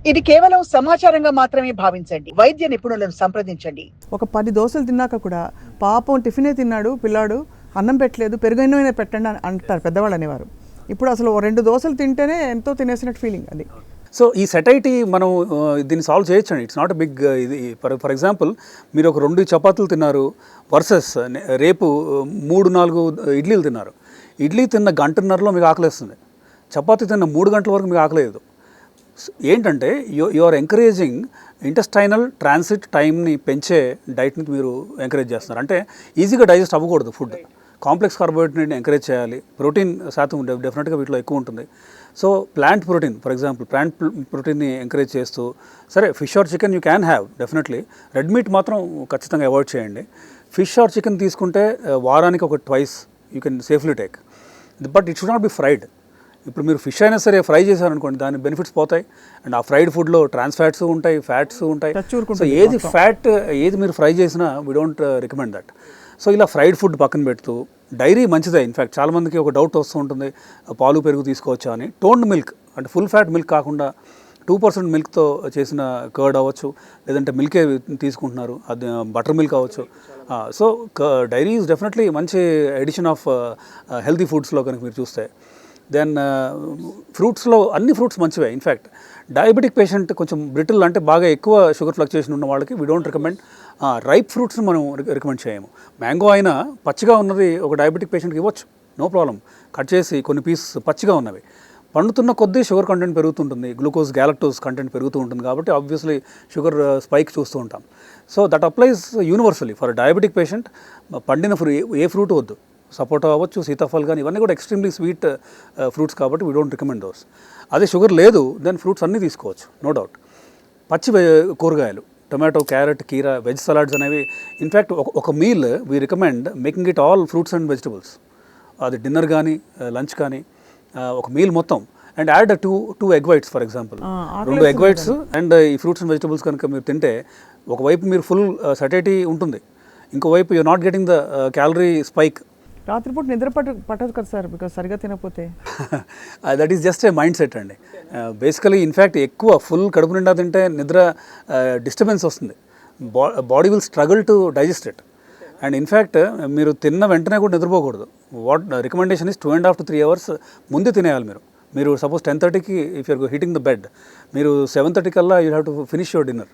ఇది కేవలం సమాచారంగా మాత్రమే భావించండి. వైద్య నిపుణులను సంప్రదించండి. ఒక 10 దోశలు తిన్నాక కూడా పాపం టిఫినే తిన్నాడు పిల్లాడు, అన్నం పెట్టలేదు, పెరుగన్నమైనా పెట్టండి అని అంటారు పెద్దవాళ్ళు అనేవారు. ఇప్పుడు అసలు 2 దోశలు తింటేనే ఎంతో తినేసినట్టు ఫీలింగ్ అది. సో ఈ సెటైటీ మనం దీన్ని సాల్వ్ చేయొచ్చండి. ఇట్స్ నాట్ ఎ బిగ్ ఇది. ఫర్ ఎగ్జాంపుల్ మీరు ఒక 2 చపాతీలు తిన్నారు వర్సెస్ రేపు 3-4 ఇడ్లీలు తిన్నారు. ఇడ్లీ తిన్న గంటన్నరలో మీకు ఆకలేస్తుంది, చపాతీ తిన్న 3 గంటల వరకు మీకు ఆకలేదు. ఏంటంటే you are encouraging intestinal transit టైంని పెంచే డైట్ని మీరు ఎంకరేజ్ చేస్తున్నారు. అంటే ఈజీగా డైజెస్ట్ అవ్వకూడదు ఫుడ్, కాంప్లెక్స్ కార్బోహైడ్రేట్ని ఎంకరేజ్ చేయాలి. ప్రోటీన్ శాతం డెఫినెట్గా వీటిలో ఎక్కువ ఉంటుంది. So plant protein, for example plant ప్రోటీన్ని ఎంకరేజ్ చేస్తూ, సరే fish or chicken you can have definitely, red meat మాత్రం ఖచ్చితంగా అవాయిడ్ చేయండి. ఫిష్ ఆర్ చికెన్ తీసుకుంటే వారానికి ఒక twice you can safely take, but it should not be fried. ఇప్పుడు మీరు ఫిష్ అయినా సరే ఫ్రై చేశారనుకోండి దాని బెనిఫిట్స్ పోతాయి. అండ్ ఆ ఫ్రైడ్ ఫుడ్లో ట్రాన్స్ ఫ్యాట్స్ ఉంటాయి, ఫ్యాట్స్ ఉంటాయి. సో ఏది ఫ్యాట్ ఏది మీరు ఫ్రై చేసినా we don't recommend that. So ఇలా ఫ్రైడ్ ఫుడ్ పక్కన పెడుతూ, డైరీ మంచిదే. ఇన్ఫ్యాక్ట్ చాలామందికి ఒక డౌట్ వస్తూ ఉంటుంది, పాలు పెరుగు తీసుకోవచ్చా అని. టోన్డ్ మిల్క్ అంటే ఫుల్ ఫ్యాట్ మిల్క్ కాకుండా 2% మిల్క్తో చేసిన కర్డ్ అవ్వచ్చు, లేదంటే మిల్కే తీసుకుంటున్నారు, అది బటర్ మిల్క్ అవ్వచ్చు. సో డైరీ ఈజ్ డెఫినెట్లీ మంచి ఎడిషన్ ఆఫ్ హెల్తీ ఫుడ్స్లో కనుక మీరు చూస్తే. దెన్ ఫ్రూట్స్లో అన్ని ఫ్రూట్స్ మంచివే. ఇన్ఫ్యాక్ట్ డయాబెటిక్ పేషెంట్ కొంచెం బ్రిటిల్ అంటే బాగా ఎక్కువ షుగర్ ఫ్లక్చుయేషన్ ఉన్న వాళ్ళకి వీ డోంట్ రికమెండ్ రైప్ ఫ్రూట్స్ని మనం రికమెండ్ చేయము. మ్యాంగో అయినా పచ్చిగా ఉన్నది ఒక డయాబెటిక్ పేషెంట్కి ఇవ్వచ్చు, నో ప్రాబ్లం. కట్ చేసి కొన్ని పీస్ పచ్చిగా ఉన్నవి. పండుతున్న కొద్దీ షుగర్ కంటెంట్ పెరుగుతుంటుంది, గ్లూకోజ్ గ్యాలక్టోజ్ కంటెంట్ పెరుగుతూ ఉంటుంది, కాబట్టి ఆబ్వియస్లీ షుగర్ స్పైక్ చూస్తూ ఉంటాం. So that applies universally for diabetic patient. పండిన ఏ ఫ్రూట్ వద్దు, సపోటా అవ్వచ్చు, సీతాఫల్ కానీ, ఇవన్నీ కూడా ఎక్స్ట్రీమ్లీ స్వీట్ ఫ్రూట్స్ కాబట్టి వీ డోంట్ రికమెండ్ దోస్. అదే షుగర్ లేదు దెన్ ఫ్రూట్స్ అన్నీ తీసుకోవచ్చు, నో డౌట్. పచ్చి కూరగాయలు, టొమాటో, క్యారెట్, కీరా, వెజ్ సలాడ్స్ అనేవి. ఇన్ఫ్యాక్ట్ ఒక meal we recommend making it all fruits and vegetables. అది డిన్నర్ కానీ లంచ్ కానీ ఒక మీల్ మొత్తం. And add two egg whites for example, 2 egg whites and ఈ ఫ్రూట్స్ అండ్ వెజిటబుల్స్ కనుక మీరు తింటే ఒకవైపు మీరు ఫుల్ సటైటీ ఉంటుంది, ఇంకోవైపు you're not getting the calorie spike. రాత్రిపూట నిద్ర పట్టదు కదా సార్, బికాస్ సరిగా తినకపోతే. That is just a mindset అండి. బేసికలీ ఇన్ఫ్యాక్ట్ ఎక్కువ ఫుల్ కడుపు నిండా తింటే నిద్ర డిస్టర్బెన్స్ వస్తుంది, body will struggle to digest it. And in fact మీరు తిన్న వెంటనే కూడా నిద్రపోకూడదు. What recommendation is 2.5 to 3 hours ముందే తినేయాలి. మీరు సపోజ్ 10:30కి if you're hitting the bed, మీరు 7:30 కల్లా you have to finish your dinner.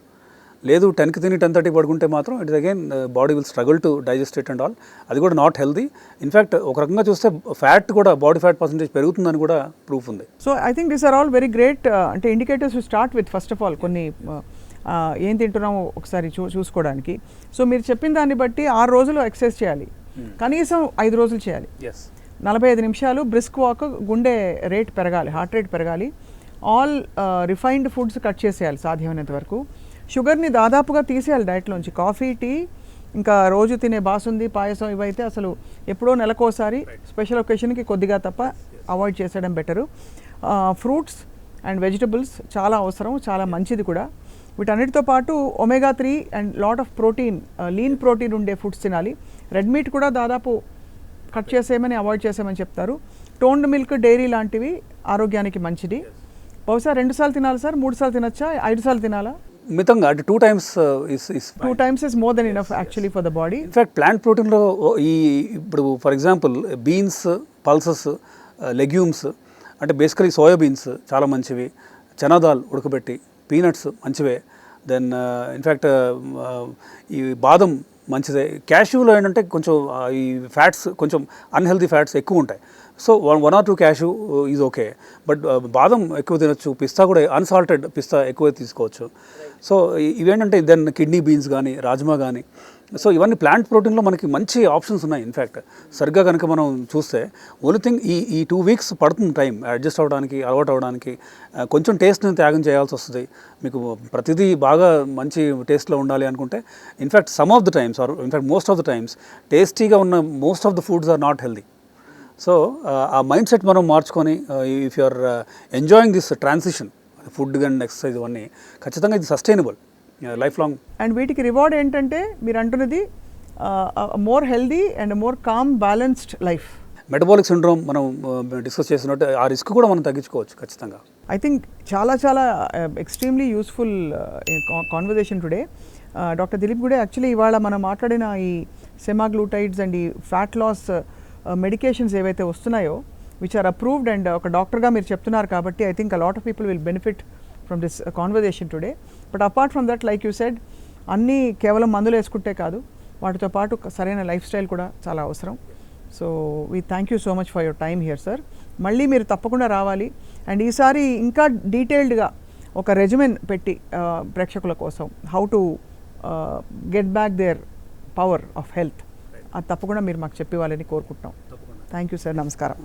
లేదు 10కి తిని 10:30 పడుకుంటే మాత్రం it is again body will struggle to digest it and all. అది కూడా నాట్ హెల్దీ. ఇన్ఫ్యాక్ట్ ఒక రకంగా చూస్తే ఫ్యాట్ కూడా, బాడీ ఫ్యాట్ పర్సెంటేజ్ పెరుగుతుందని కూడా ప్రూఫ్ ఉంది. So I think these are all very great అంటే indicators to start with. First of all కొన్ని ఏం తింటున్నామో ఒకసారి చూసుకోవడానికి. సో మీరు చెప్పిన దాన్ని బట్టి 6 రోజులు ఎక్సర్సైజ్ చేయాలి, కనీసం 5 రోజులు చేయాలి, 45 నిమిషాలు బ్రిస్క్ వాక్, గుండె రేట్ పెరగాలి, హార్ట్ రేట్ పెరగాలి, ఆల్ రిఫైన్డ్ ఫుడ్స్ కట్ చేసేయాలి సాధ్యమైనంత వరకు, షుగర్ని దాదాపుగా తీసేయాలి డైట్లోంచి. కాఫీ, టీ, ఇంకా రోజు తినే బాసుంది, పాయసం ఇవైతే అసలు ఎప్పుడో నెలకోసారి స్పెషల్ ఒకేషన్కి కొద్దిగా తప్ప అవాయిడ్ చేసేయడం బెటరు. ఫ్రూట్స్ అండ్ వెజిటబుల్స్ చాలా అవసరం, చాలా మంచిది కూడా. వీటన్నిటితో పాటు omega-3 and lot of protein, lean protein ఉండే ఫుడ్స్ తినాలి. రెడ్ మీట్ కూడా దాదాపు కట్ చేసేయమని, అవాయిడ్ చేసేయమని చెప్తారు. టోన్డ్ మిల్క్, డైరీ లాంటివి ఆరోగ్యానికి మంచిది. బహుశా 2 సార్లు తినాలి సార్, 3 సార్లు తినచ్చా, 5 సార్లు తినాలా? మితంగా అంటే 2 times two times is more than enough actually for the body. In fact plant ప్రోటీన్లో ఇప్పుడు for example beans, pulses, legumes అంటే బేసికలీ సోయాబీన్స్ చాలా మంచివి, చనాదాల్ ఉడకబెట్టి, పీనట్స్ మంచివే. దెన్ ఇన్ఫ్యాక్ట్ ఈ బాదం మంచిదే. క్యాష్యూలో ఏంటంటే కొంచెం ఈ ఫ్యాట్స్, కొంచెం అన్హెల్దీ ఫ్యాట్స్ ఎక్కువ ఉంటాయి. So 1 or 2 cashew is okay, but బాదం ఎక్కువ తినొచ్చు. పిస్తా కూడా అన్సాల్టెడ్ పిస్తా ఎక్కువ తీసుకోవచ్చు. సో ఇవేంటంటే దెన్ కిడ్నీ బీన్స్ కానీ, రాజ్మా కానీ, సో ఇవన్నీ ప్లాంట్ ప్రోటీన్లో మనకి మంచి ఆప్షన్స్ ఉన్నాయి. ఇన్ఫ్యాక్ట్ సరిగ్గా కనుక మనం చూస్తే ఓన్లీ థింగ్ ఈ 2 weeks పడుతుంది టైం అడ్జస్ట్ అవ్వడానికి, అలవాటు అవ్వడానికి. కొంచెం టేస్ట్ని త్యాగం చేయాల్సి వస్తుంది. మీకు ప్రతిదీ బాగా మంచి టేస్ట్లో ఉండాలి అనుకుంటే in fact some of the times are in fact most of the times టేస్టీగా ఉన్న most of the foods are not healthy. So ఆ మైండ్ సెట్ మనం మార్చుకొని if you are enjoying this transition food and exercise ఇవన్నీ ఖచ్చితంగా ఇది సస్టైనబుల్ లైఫ్ లాంగ్. అండ్ వీటికి reward ఏంటంటే మీరు అంటున్నది more healthy and more calm balanced life. Right. Syndrome మనం డిస్కస్ చేసినట్టు ఆ రిస్క్ కూడా మనం తగ్గించుకోవచ్చు ఖచ్చితంగా. ఐ థింక్ చాలా చాలా extremely useful conversation today. Doctor Dilip కూడా యాక్చువల్లీ ఇవాళ మనం మాట్లాడిన ఈ సెమాగ్లూటైడ్స్ అండ్ ఈ ఫ్యాట్ లాస్ మెడికేషన్స్ ఏవైతే వస్తున్నాయో విచ్ ఆర్ అప్రూవ్డ్ అండ్ ఒక డాక్టర్గా మీరు చెప్తున్నారు కాబట్టి I think a lot of people will benefit from this conversation today. But apart from that like you said అన్నీ కేవలం మందులు వేసుకుంటే కాదు, వాటితో పాటు సరైన లైఫ్ స్టైల్ కూడా చాలా అవసరం. So we thank you so much for your time here sir. మళ్ళీ మీరు తప్పకుండా రావాలి అండ్ ఈసారి ఇంకా డీటెయిల్డ్గా ఒక రెజిమెన్ పెట్టి ప్రేక్షకుల కోసం how to get back there power of health అది తప్పకుండా మీరు మాకు చెప్పేవాళ్ళని కోరుకుంటున్నాం. Thank you sir. నమస్కారం.